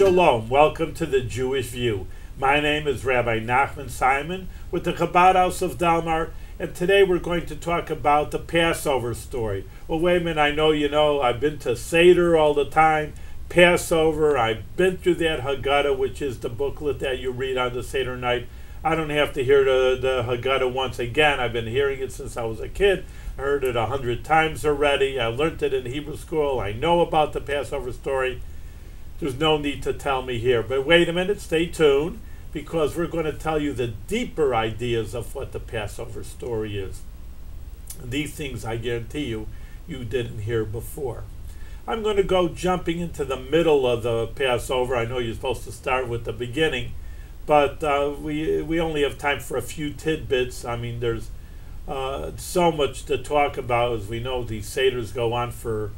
Shalom, welcome to the Jewish View. My name is Rabbi Simon with the Chabad House of Dalmar, and today we're going to talk about the Passover story. Well, wait a minute, I know, I've been to Seder all the time, Passover, I've been through that Haggadah, which is the booklet that you read on the Seder night. I don't have to hear the Haggadah once again. I've been hearing it since I was a kid. I heard it 100 times already. I learned it in Hebrew school. I know about the Passover story. There's no need to tell me here. But wait a minute, stay tuned, because we're going to tell you the deeper ideas of what the Passover story is. And these things, I guarantee you, you didn't hear before. I'm going to go jumping into the middle of the Passover. I know you're supposed to start with the beginning, but we only have time for a few tidbits. I mean, there's so much to talk about. As we know, these Seders go on for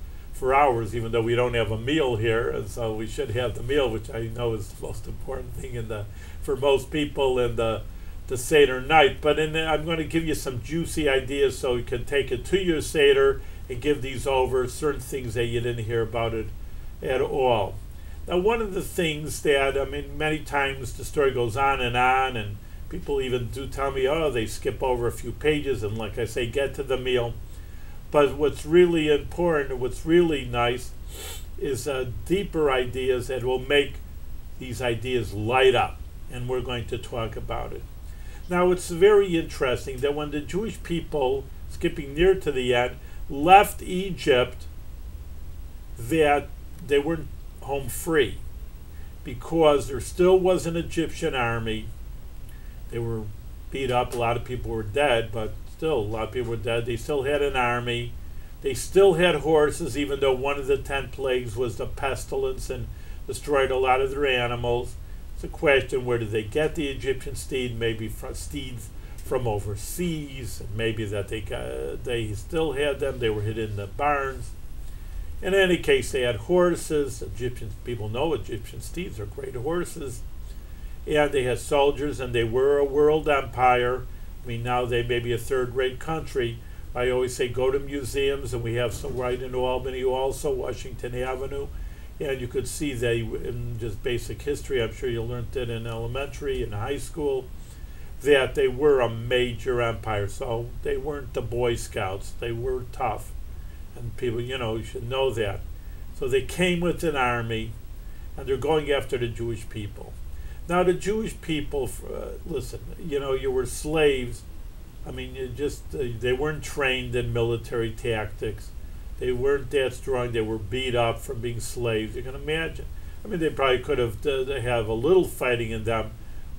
hours, even though we don't have a meal here, and so we should have the meal, which I know is the most important thing for most people in the Seder night. But I'm going to give you some juicy ideas so you can take it to your Seder and give these over, certain things that you didn't hear about it at all. Now, one of the things that, I mean, many times the story goes on, and people even do tell me, oh, they skip over a few pages, and like I say, get to the meal. But what's really important, what's really nice, is deeper ideas that will make these ideas light up, and we're going to talk about it. Now, it's very interesting that when the Jewish people, skipping near to the end, left Egypt, that they weren't home free, because there still was an Egyptian army. They were beat up, a lot of people were dead, but still, a lot of people were dead. They still had an army. They still had horses, even though one of the 10 plagues was the pestilence and destroyed a lot of their animals. It's a question, where did they get the Egyptian steed? Maybe steeds from overseas. Maybe that they still had them. They were hidden in the barns. In any case, they had horses. Egyptian people know Egyptian steeds are great horses. And they had soldiers, and they were a world empire. I mean, now they may be a third-rate country. I always say go to museums, and we have some right in Albany also, Washington Avenue. And you could see they, in just basic history, I'm sure you learned it in elementary and high school, that they were a major empire. So they weren't the Boy Scouts. They were tough. And people, you should know that. So they came with an army, and they're going after the Jewish people. Now, the Jewish people, listen, you were slaves. I mean, they weren't trained in military tactics. They weren't that strong. They were beat up from being slaves. You can imagine. I mean, they probably could have they have a little fighting in them,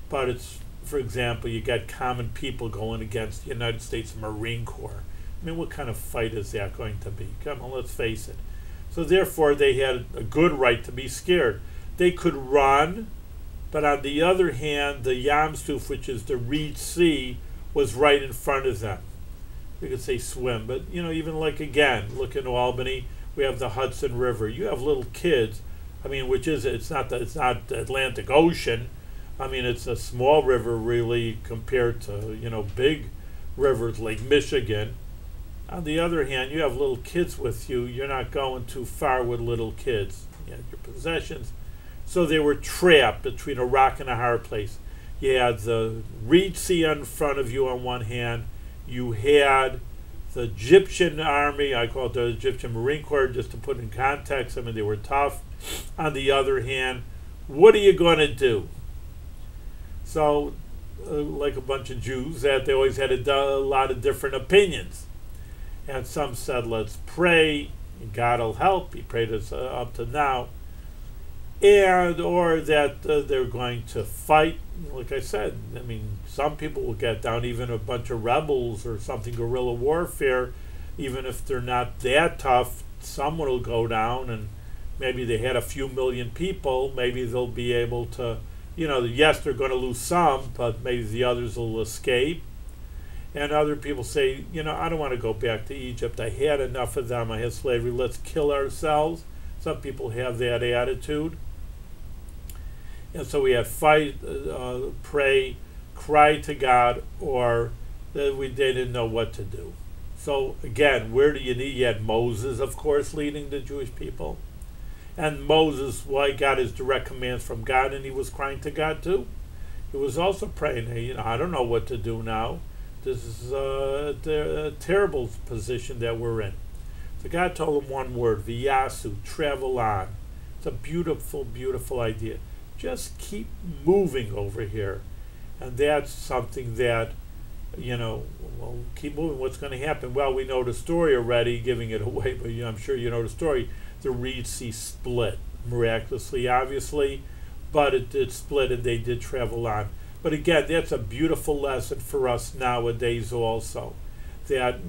but it's, for example, you got common people going against the United States Marine Corps. I mean, what kind of fight is that going to be? Come on, let's face it. So therefore, they had a good right to be scared. They could run. But on the other hand, the Yam Suf, which is the Reed Sea, was right in front of them. We could say swim, but even like, again, look in Albany, we have the Hudson River. You have little kids. I mean, it's not the Atlantic Ocean. I mean, it's a small river really compared to big rivers like Michigan. On the other hand, you have little kids with you. You're not going too far with little kids. You have your possessions. So they were trapped between a rock and a hard place. You had the Reed Sea in front of you on one hand. You had the Egyptian army, I call it the Egyptian Marine Corps, just to put in context. I mean, they were tough. On the other hand, what are you going to do? So, like a bunch of Jews, that they always had a lot of different opinions. And some said, let's pray, and God will help. He prayed us up to now. Or that they're going to fight. Like I said, I mean, some people will get down, even a bunch of rebels or something, guerrilla warfare, even if they're not that tough, someone will go down, and maybe they had a few million people, maybe they'll be able to, yes, they're going to lose some, but maybe the others will escape. And other people say, I don't want to go back to Egypt. I had enough of them. I had slavery. Let's kill ourselves. Some people have that attitude. And so we had fight, pray, cry to God, or they didn't know what to do. So again, where do you need? You had Moses, of course, leading the Jewish people. And Moses, well, got his direct commands from God, and he was crying to God too. He was also praying, hey, I don't know what to do now. This is a terrible position that we're in. So God told him one word, V'yasu, travel on. It's a beautiful, beautiful idea. Just keep moving over here. And that's something that, well, keep moving. What's going to happen? Well, we know the story already, giving it away, but I'm sure you know the story. The Reed Sea split, miraculously, obviously, but it did split and they did travel on. But again, that's a beautiful lesson for us nowadays also. That,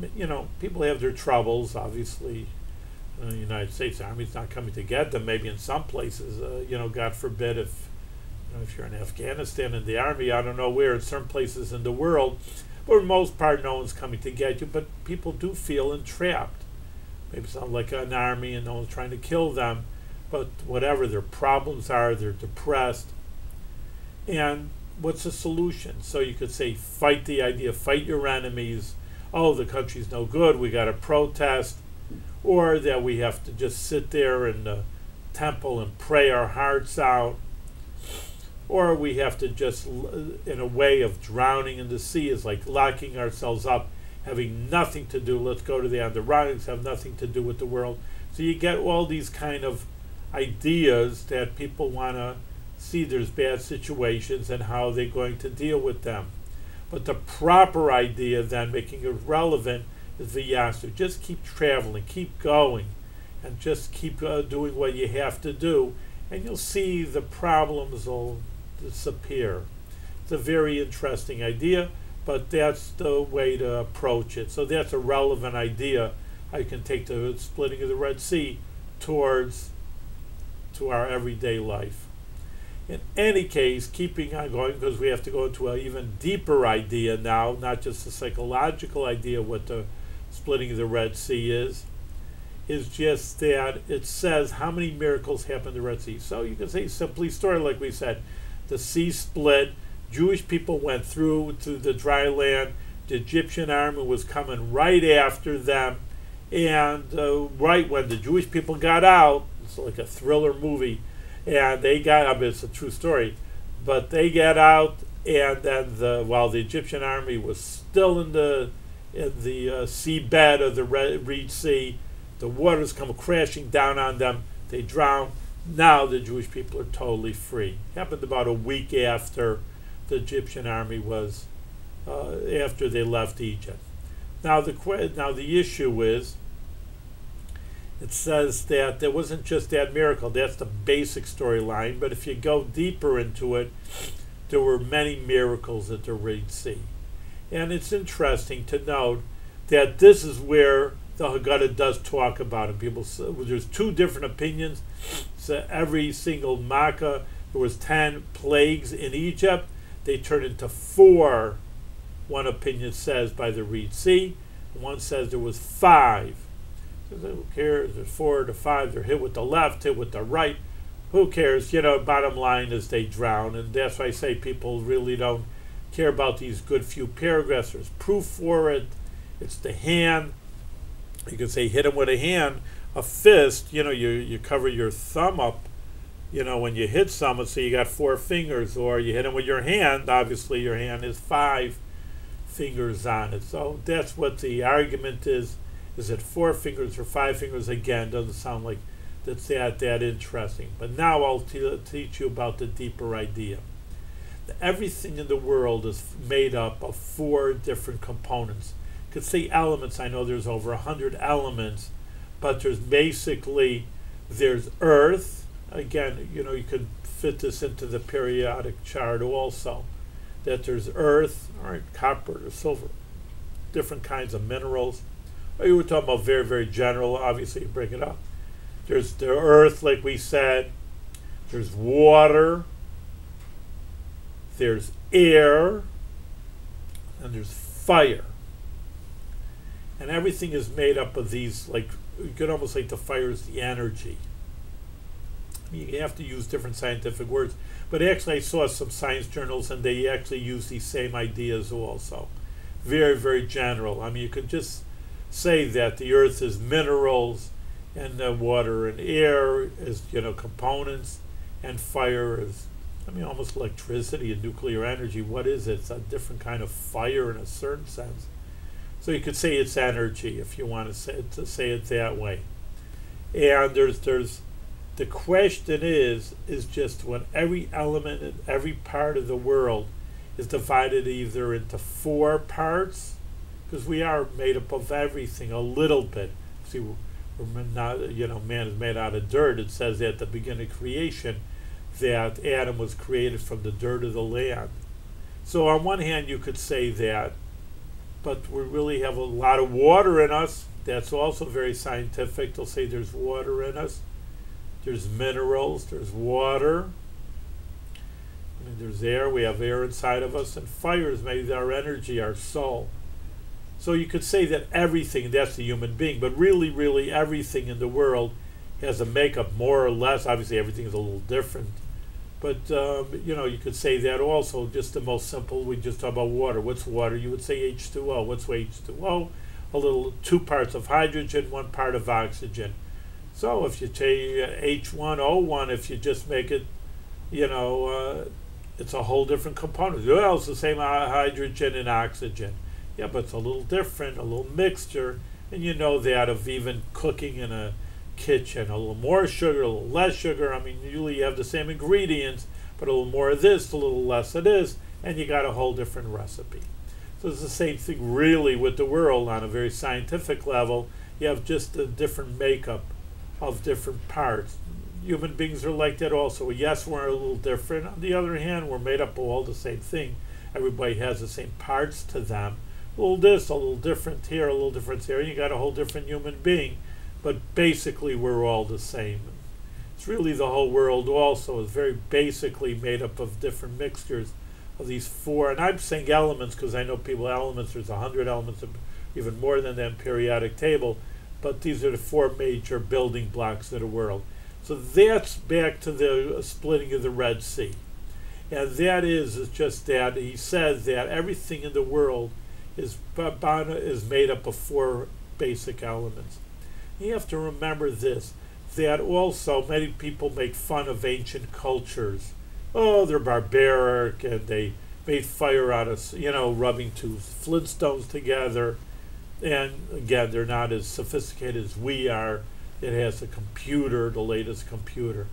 people have their troubles, obviously. The United States Army's not coming to get them. Maybe in some places, God forbid, if you're in Afghanistan in the Army, I don't know where, in certain places in the world, but for the most part, no one's coming to get you. But people do feel entrapped. Maybe it's not like an army and no one's trying to kill them, but whatever their problems are, they're depressed. And what's the solution? So you could say, fight the idea, fight your enemies. Oh, the country's no good, we got to protest. Or that we have to just sit there in the temple and pray our hearts out. Or we have to just, in a way of drowning in the sea, is like locking ourselves up, having nothing to do. Let's go to the Adirondacks, have nothing to do with the world. So you get all these kind of ideas that people want to see there's bad situations and how they're going to deal with them. But the proper idea then, making it relevant, is V'yasu. Just keep traveling, keep going, and just keep doing what you have to do, and you'll see the problems will disappear. It's a very interesting idea, but that's the way to approach it. So that's a relevant idea. I can take the splitting of the Red Sea to our everyday life. In any case, keeping on going, because we have to go into an even deeper idea now, not just a psychological idea what the splitting of the Red Sea is just that it says how many miracles happened in the Red Sea. So you can say simply story like we said. The sea split, Jewish people went through to the dry land, the Egyptian army was coming right after them, and right when the Jewish people got out, it's like a thriller movie, and they got, I mean, it's a true story, but they got out, and then while the Egyptian army was still in the seabed of the Reed Sea, the waters come crashing down on them, they drown. Now the Jewish people are totally free. Happened about a week after the Egyptian army was, after they left Egypt. Now the issue is, it says that there wasn't just that miracle. That's the basic storyline. But if you go deeper into it, there were many miracles at the Red Sea. And it's interesting to note that this is where the Haggadah does talk about it. People say, well, there's two different opinions. So every single Makkah, there was 10 plagues in Egypt. They turned into 4. One opinion says by the Red Sea. One says there was 5. Who cares? There's 4 to 5. They're hit with the left, hit with the right. Who cares? Bottom line is they drown. And that's why I say people really don't care about these good few paragraphs. There's proof for it. It's the hand. You can say hit him with a hand. A fist, you cover your thumb up, when you hit someone, so you got 4 fingers. Or you hit him with your hand. Obviously, your hand is 5 fingers on it. So that's what the argument is. Is it 4 fingers or 5 fingers? Again, doesn't sound like that's that interesting. But now I'll teach you about the deeper idea. Everything in the world is made up of 4 different components. You could say elements. I know there's over 100 elements, but there's earth. Again, you could fit this into the periodic chart also. That there's earth, all right, copper or silver, different kinds of minerals. You were talking about very, very general. Obviously, you break it up. There's the earth, like we said. There's water. There's air. And there's fire. And everything is made up of these, like, you could almost like the fire is the energy. You have to use different scientific words. But actually, I saw some science journals, and they actually use these same ideas also. Very, very general. I mean, you could just say that the earth is minerals, and water and air is, components, and fire is, almost electricity and nuclear energy. What is it? It's a different kind of fire in a certain sense. So you could say it's energy if you want to say it that way. And there's the question is just when every element in every part of the world is divided either into four parts, because we are made up of everything a little bit. See, we're not, man is made out of dirt. It says at the beginning of creation that Adam was created from the dirt of the land. So on one hand you could say that, but we really have a lot of water in us. That's also very scientific. They'll say there's water in us. There's minerals, there's water. There's air, we have air inside of us, and fire is maybe our energy, our soul. So you could say that everything, that's the human being, but really everything in the world has a makeup more or less. Obviously everything is a little different. But, you could say that also, just the most simple, we just talk about water. What's water? You would say H2O. What's H2O? A little 2 parts of hydrogen, 1 part of oxygen. So if you say H1O1, if you just make it, it's a whole different component. Well, it's the same hydrogen and oxygen. Yeah, but it's a little different, a little mixture. And you know that of even cooking in a kitchen, a little more sugar, a little less sugar. Usually you have the same ingredients, but a little more of this, a little less of this, and you got a whole different recipe. So it's the same thing really with the world on a very scientific level. You have just a different makeup of different parts. Human beings are like that also. Yes, we're a little different. On the other hand, we're made up of all the same thing. Everybody has the same parts to them. A little this, a little different here, a little different there. You got a whole different human being. But basically, we're all the same. It's really the whole world also is very basically made up of different mixtures of these four. And I'm saying elements because I know people elements, there's 100 elements, even more than that in periodic table. But these are the four major building blocks of the world. So that's back to the splitting of the Red Sea. And that is just that he says that everything in the world is made up of four basic elements. You have to remember this, that also many people make fun of ancient cultures. Oh, they're barbaric, and they made fire out of, rubbing two flintstones together. And again, they're not as sophisticated as we are. It has a computer, the latest computer.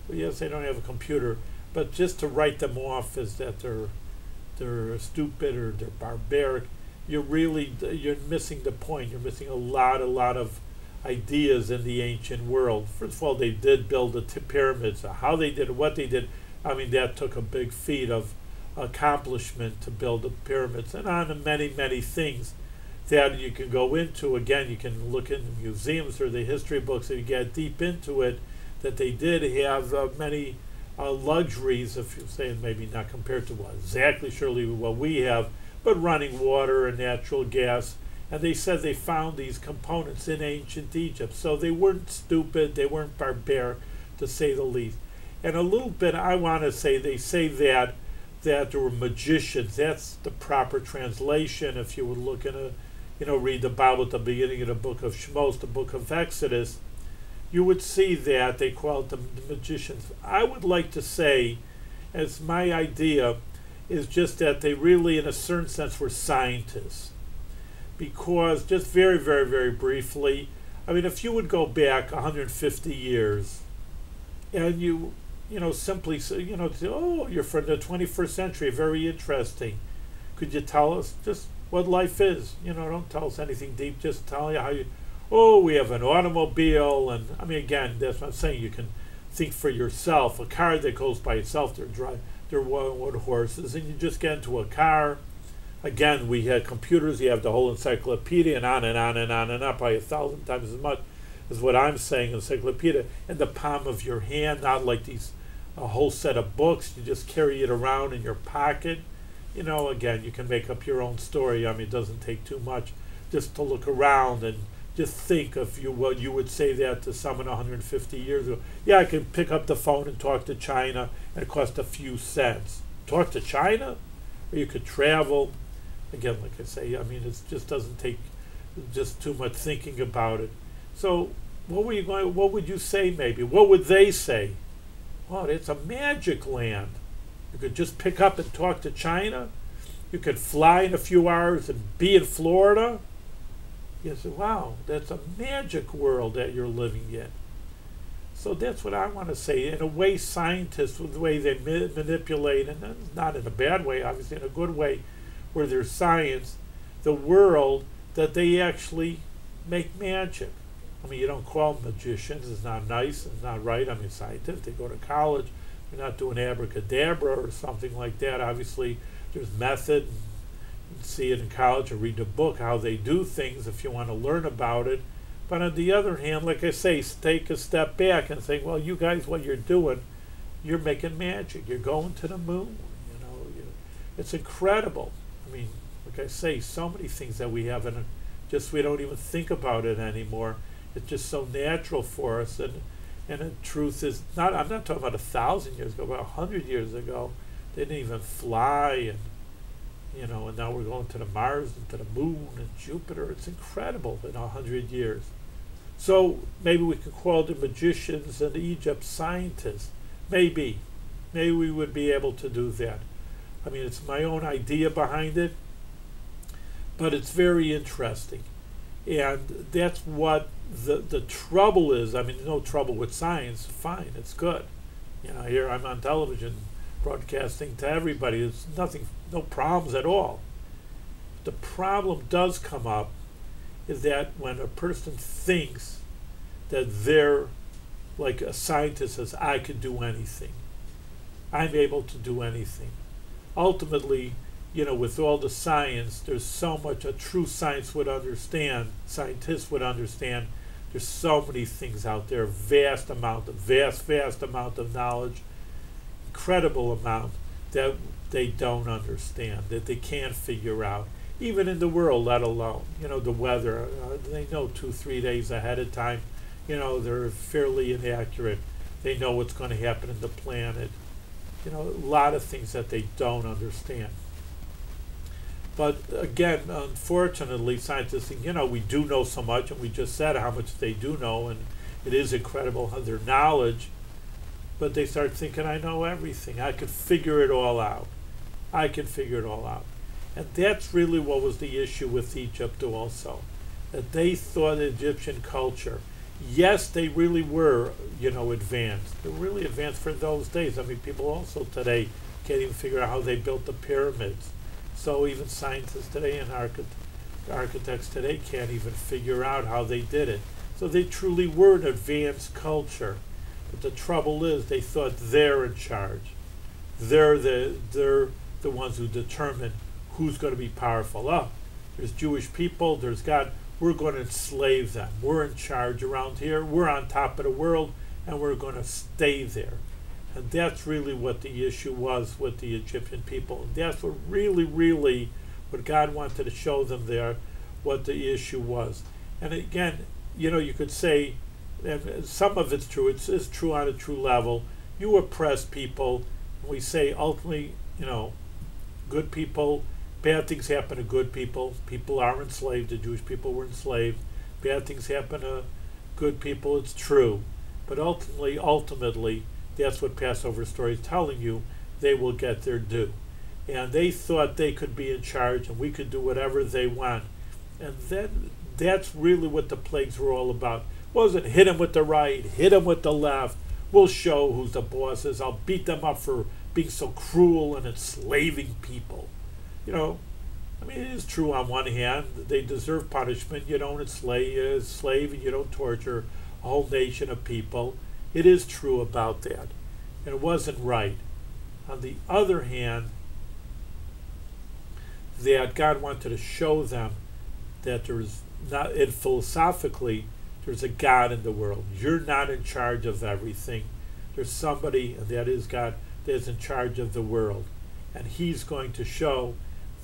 Well, yes, they don't have a computer, but just to write them off as that they're stupid or they're barbaric, you're missing the point. You're missing a lot of ideas in the ancient world. First of all, they did build the pyramids. How they did it, what they did, that took a big feat of accomplishment to build the pyramids, and on to many things that you can go into. Again, you can look in museums or the history books and you get deep into it, that they did have many luxuries, if you're saying maybe not compared to surely what we have, but running water and natural gas. And they said they found these components in ancient Egypt. So they weren't stupid, they weren't barbaric, to say the least. And a little bit, I want to say, they say that there were magicians. That's the proper translation. If you would look in read the Bible at the beginning of the book of Shmos, the book of Exodus, you would see that they call it the magicians. I would like to say, as my idea, is just that they really, in a certain sense, were scientists. Because, just very briefly, if you would go back 150 years, and you simply say, oh, you're from the 21st century, very interesting. Could you tell us just what life is? Don't tell us anything deep, just tell you how we have an automobile, and, again, that's what I'm saying, you can think for yourself. A car that goes by itself, they're one horses, and you just get into a car. Again, we had computers, you have the whole encyclopedia, and on and on, probably 1,000 times as much as what I'm saying, encyclopedia, in the palm of your hand, not like a whole set of books, you just carry it around in your pocket. Again, you can make up your own story. It doesn't take too much just to look around and just think of what you would say that to someone 150 years ago. Yeah, I can pick up the phone and talk to China, and it costs a few cents. Talk to China? Or you could travel. Again, like I say, it just doesn't take just too much thinking about it. So what would you say maybe? What would they say? Oh, it's a magic land. You could just pick up and talk to China. You could fly in a few hours and be in Florida. You say, wow, that's a magic world that you're living in. So that's what I want to say. In a way, scientists, with the way they manipulate, and not in a bad way, obviously in a good way, where there's science, the world, that they actually make magic. I mean, you don't call them magicians. It's not nice. It's not right. I mean, scientists, they go to college. They're not doing abracadabra or something like that. Obviously, there's method. You can see it in college or read a book, how they do things if you want to learn about it. But on the other hand, like I say, take a step back and say, well, you guys, what you're doing, you're making magic. You're going to the moon. It's incredible. I mean, like I say, so many things that we have, and just we don't even think about it anymore. It's just so natural for us. And the truth is, I'm not talking about 1,000 years ago, about 100 years ago. They didn't even fly, and now we're going to the Mars and to the moon and Jupiter. It's incredible in 100 years. So maybe we could call the magicians and Egypt scientists. Maybe we would be able to do that. I mean, it's my own idea behind it, but it's very interesting. And that's what the trouble is. I mean, no trouble with science. Fine, it's good. Here I'm on television broadcasting to everybody. There's no problems at all. The problem does come up is that when a person thinks that they're like a scientist says, I could do anything. I'm able to do anything. Ultimately, with all the science, there's so much a true scientists would understand there's so many things out there, vast amount of knowledge, incredible amount that they don't understand, that they can't figure out, even in the world, let alone, the weather. They know 2-3 days ahead of time. They're fairly inaccurate. They know what's going to happen in the planet. A lot of things that they don't understand. But again, unfortunately, scientists think, we do know so much, and we just said how much they do know, and it is incredible how their knowledge. But they start thinking, I know everything. I could figure it all out. And that's really what was the issue with Egypt also, that they thought Egyptian culture, yes, they really were, advanced. They were really advanced for those days. I mean, people also today can't even figure out how they built the pyramids. So even scientists today and architects today can't even figure out how they did it. So they truly were an advanced culture. But the trouble is, they thought they're in charge. They're the ones who determine who's going to be powerful. Oh, there's Jewish people, there's God. We're going to enslave them. We're in charge around here. We're on top of the world, and we're going to stay there. And that's really what the issue was with the Egyptian people. And that's what really, what God wanted to show them there, what the issue was. And again, you could say, and some of it's true. It's true on a true level. You oppress people. We say ultimately, good people, bad things happen to good people. People are enslaved. The Jewish people were enslaved. Bad things happen to good people. It's true. But ultimately, that's what Passover story is telling you. They will get their due. And they thought they could be in charge and we could do whatever they want. And then that's really what the plagues were all about. Wasn't hit them with the right, hit them with the left. We'll show who's the boss is. I'll beat them up for being so cruel and enslaving people. I mean, it is true on one hand. They deserve punishment. You don't enslave and you don't torture a whole nation of people. It is true about that. And it wasn't right. On the other hand, that God wanted to show them that there's not, and philosophically, there's a God in the world. You're not in charge of everything. There's somebody, and that is God, that's in charge of the world. And he's going to show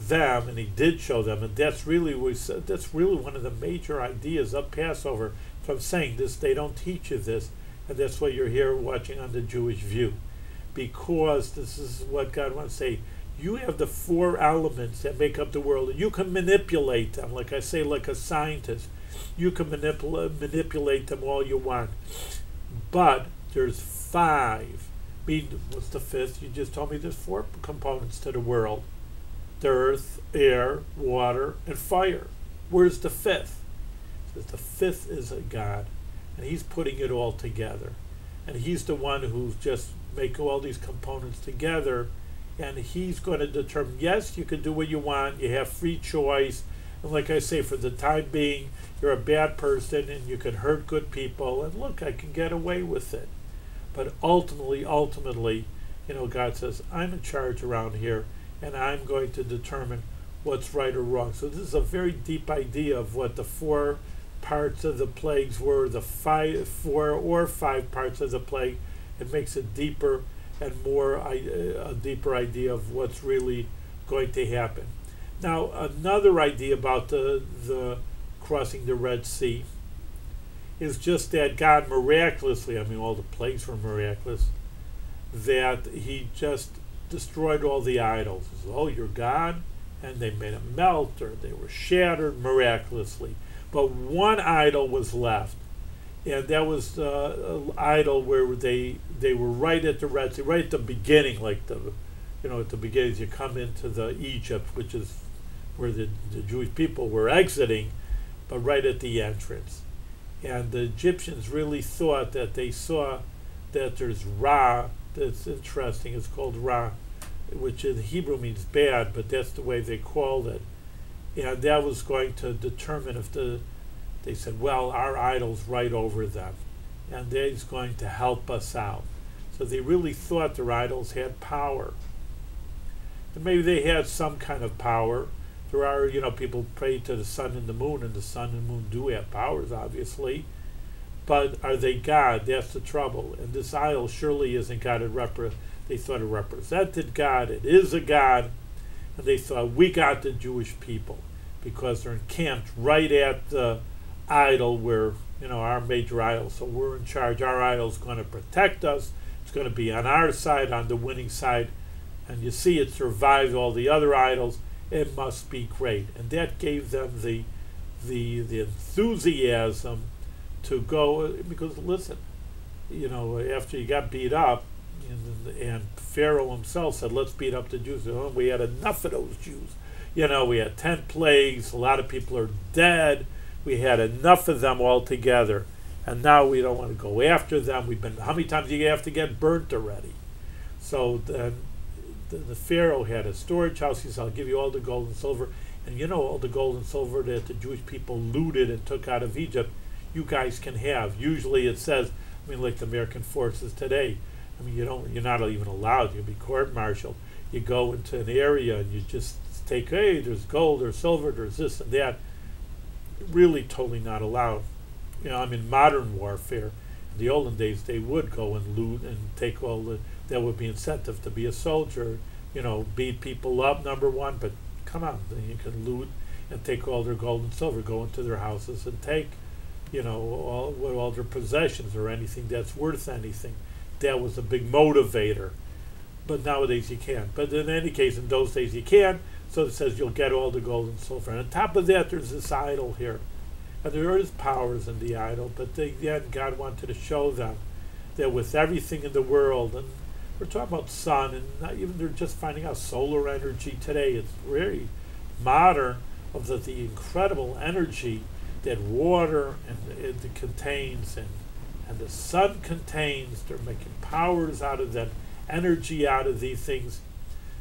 them, and he did show them, and that's really one of the major ideas of Passover. So I'm saying this, they don't teach you this, and that's why you're here watching on the Jewish View. Because this is what God wants to say. You have the 4 elements that make up the world, and you can manipulate them, like I say, like a scientist. You can manipulate them all you want. But there's 5. What's the 5th? You just told me there's 4 components to the world. The earth, air, water, and fire. Where's the 5th? It says the 5th is a God, and he's putting it all together. And he's the one who's just making all these components together, and he's going to determine, yes, you can do what you want, you have free choice, and like I say, for the time being, you're a bad person, and you can hurt good people, and look, I can get away with it. But ultimately, God says, I'm in charge around here, and I'm going to determine what's right or wrong. So this is a very deep idea of what the 4 parts of the plagues were, the 4 or 5 parts of the plague. It makes it deeper and more a deeper idea of what's really going to happen. Now, another idea about the crossing the Red Sea is just that God miraculously, all the plagues were miraculous, that he just destroyed all the idols. Oh, you're God? And they made them melt, or they were shattered miraculously. But one idol was left, and that was an idol where they were right at the Red Sea, right at the beginning, at the beginning as you come into the Egypt, which is where the Jewish people were exiting, but right at the entrance. And the Egyptians really thought that they saw that there's Ra. That's interesting. It's called Ra, which in Hebrew means bad, but that's the way they called it. And that was going to determine if they said, well, our idol's right over them, and he's going to help us out. So they really thought their idols had power. And maybe they had some kind of power. There are, people pray to the sun and the sun and moon do have powers, obviously. But are they God? That's the trouble. And this idol surely isn't God. They thought it represented God. It is a God. And they thought, we got the Jewish people, because they're encamped right at the idol where, our major idol. So we're in charge. Our idol's going to protect us. It's going to be on our side, on the winning side. And you see, it survived all the other idols. It must be great. And that gave them the enthusiasm to go, because listen, after you got beat up, and Pharaoh himself said, let's beat up the Jews. We had enough of those Jews. We had 10 plagues, a lot of people are dead. We had enough of them altogether. And now we don't want to go after them. How many times do you have to get burnt already? So then the Pharaoh had a storage house. He said, I'll give you all the gold and silver. And all the gold and silver that the Jewish people looted and took out of Egypt, you guys can have. Usually it says, like the American forces today, you're not even allowed. You'll be court-martialed. You go into an area and you just take, hey, there's gold or silver, there's this and that. Really totally not allowed. Modern warfare, in the olden days, they would go and loot and take that would be incentive to be a soldier, beat people up, number one, but come on, then you can loot and take all their gold and silver, go into their houses and take, all their possessions or anything that's worth anything. That was a big motivator. But nowadays you can't. But in any case, in those days you can. So it says you'll get all the gold and silver. And on top of that, there's this idol here. And there is powers in the idol, but again, God wanted to show them that with everything in the world, and we're talking about sun, and not even they're just finding out solar energy today. It's very modern, of the incredible energy that water and it contains, and the sun contains. They're making powers out of that energy, out of these things.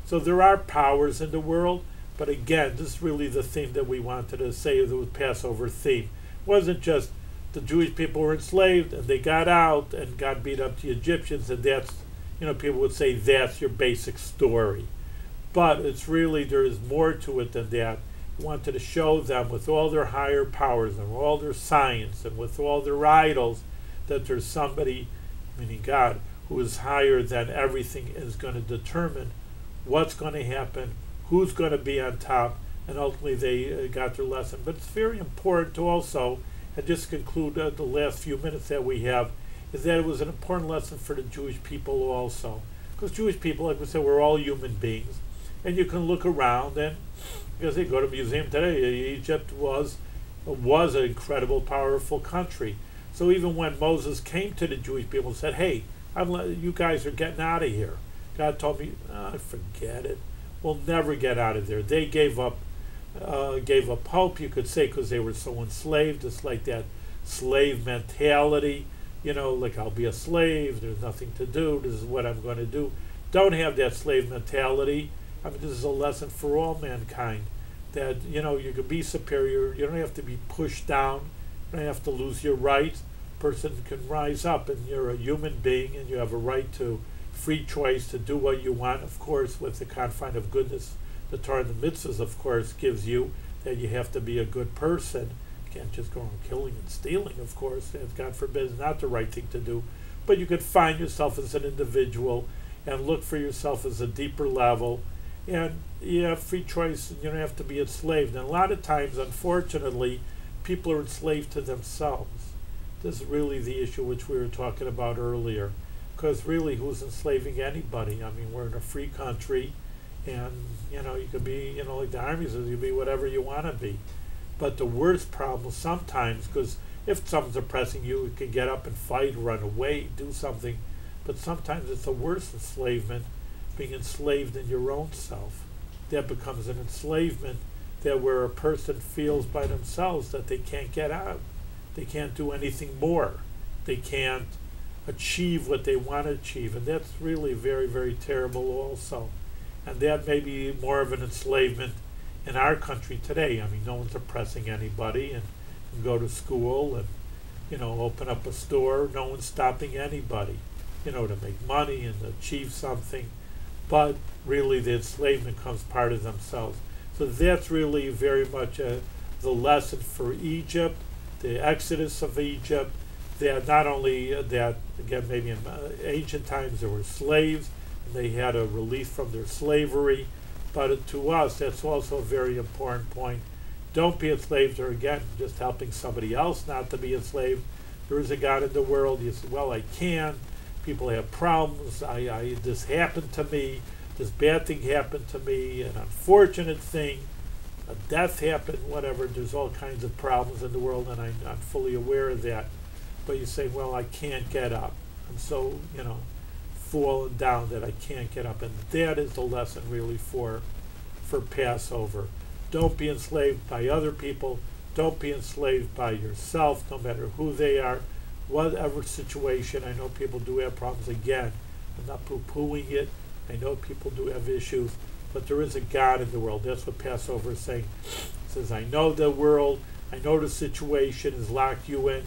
So there are powers in the world, but again, this is really the theme that we wanted to say, the Passover theme. It wasn't just the Jewish people were enslaved and they got out and God beat up the Egyptians, and that's, people would say that's your basic story. But it's really, there is more to it than that. He wanted to show them with all their higher powers and all their science and with all their idols that there's somebody, meaning God, who is higher than everything, is going to determine what's going to happen, who's going to be on top, and ultimately they got their lesson. But it's very important to also, and just conclude the last few minutes that we have, is that it was an important lesson for the Jewish people also. Because Jewish people, like we said, we're all human beings. And you can look around, and because they go to a museum today, Egypt was, was an incredible, powerful country. So even when Moses came to the Jewish people and said, hey, you guys are getting out of here, God told me, forget it. We'll never get out of there. They gave up hope, you could say, because they were so enslaved. It's like that slave mentality, like I'll be a slave, there's nothing to do, this is what I'm going to do. Don't have that slave mentality. I mean, this is a lesson for all mankind, that, you can be superior, you don't have to be pushed down, you don't have to lose your rights. A person can rise up, and you're a human being, and you have a right to free choice to do what you want, of course, with the confine of goodness. The Torah and the mitzvahs, of course, gives you that you have to be a good person. You can't just go around killing and stealing, of course. And God forbid, is not the right thing to do. But you could find yourself as an individual and look for yourself as a deeper level. And you have free choice, and you don't have to be enslaved. And a lot of times, unfortunately, people are enslaved to themselves. This is really the issue which we were talking about earlier. Because really, who's enslaving anybody? I mean, we're in a free country. And, you could be, like the Army says, you can be whatever you want to be. But the worst problem sometimes, because if someone's oppressing you, you can get up and fight, run away, do something. But sometimes it's the worst enslavement, being enslaved in your own self. That becomes an enslavement that where a person feels by themselves that they can't get out. They can't do anything more. They can't achieve what they want to achieve. And that's really very, very terrible also. And that may be more of an enslavement in our country today. I mean, no one's oppressing anybody, and you can go to school and, open up a store. No one's stopping anybody, to make money and achieve something. But really the enslavement comes part of themselves. So that's really very much the lesson for Egypt, the exodus of Egypt, that not only that, again, maybe in ancient times there were slaves, they had a release from their slavery, but to us that's also a very important point. Don't be enslaved, or again, just helping somebody else not to be enslaved. There is a God in the world. You say, well, I can. People have problems. This happened to me. This bad thing happened to me. An unfortunate thing. A death happened. Whatever. There's all kinds of problems in the world, and I'm fully aware of that. But you say, well, I can't get up. I'm so, fallen down that I can't get up. And that is the lesson really for Passover. Don't be enslaved by other people. Don't be enslaved by yourself, no matter who they are, whatever situation. I know people do have problems. Again, I'm not poo-pooing it. I know people do have issues, but there is a God in the world. That's what Passover is saying. It says, I know the world, I know the situation has locked you in,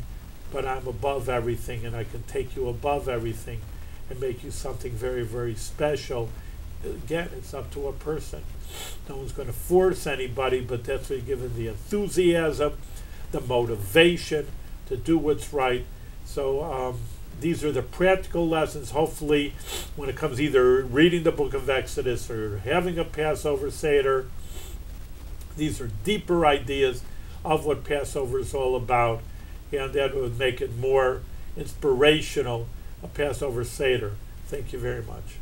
but I'm above everything, and I can take you above everything and make you something very, very special. Again, it's up to a person. No one's going to force anybody, but that's where you're given the enthusiasm, the motivation to do what's right. So these are the practical lessons. Hopefully, when it comes either reading the book of Exodus or having a Passover Seder, these are deeper ideas of what Passover is all about, and that would make it more inspirational, a Passover Seder. Thank you very much.